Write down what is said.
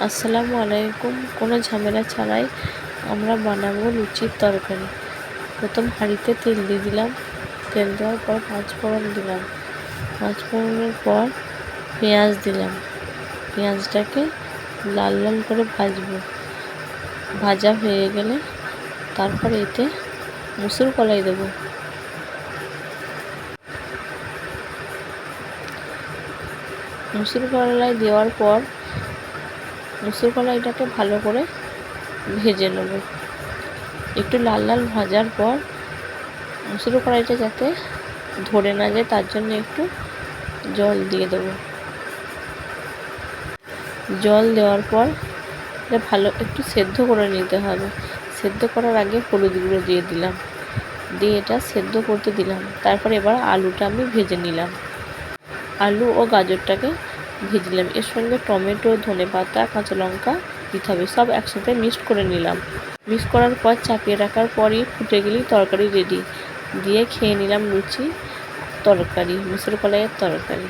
আসসালামু আলাইকুম। কোনো ঝামেলা ছাড়াই আমরা বানাবো লুচির তরকারি। প্রথম হাঁড়িতে তেল দিয়ে দিলাম। তেল দেওয়ার পর পাঁচফোড়ন দিলাম। পাঁচফোড়নের পর পেঁয়াজ দিলাম। পেঁয়াজটাকে লাল লাল করে ভাজবো। ভাজা হয়ে গেলে তারপর এতে মুসুর কলাই দেবো। মুসুর কলাই দেওয়ার পর মুসুর কলাইটাকে ভালো করে ভেজে নেব। একটু লাল লাল ভাজার পর মুসুর কলাইটা যাতে ধরে না যায় তার জন্য একটু জল দিয়ে দেবো। জল দেওয়ার পর এটা ভালো একটু সেদ্ধ করে নিতে হবে। সেদ্ধ করার আগে হলুদ গুঁড়ো দিয়ে দিলাম, দিয়ে এটা সেদ্ধ করতে দিলাম। তারপর এবার আলুটা আমি ভেজে নিলাম। আলু ও গাজরটাকে ভেজলাম। এর সঙ্গে টমেটো, ধনেপাতা, কাঁচা লঙ্কা দিতে হবে। সব একসাথে মিক্সড করে নিলাম। মিক্স করার পর চাপিয়ে রাখার পরই ফুটে গেলেই তরকারি রেডি। দিয়ে খেয়ে নিলাম লুচি তরকারি, মুসুর কলাইয়ের তরকারি।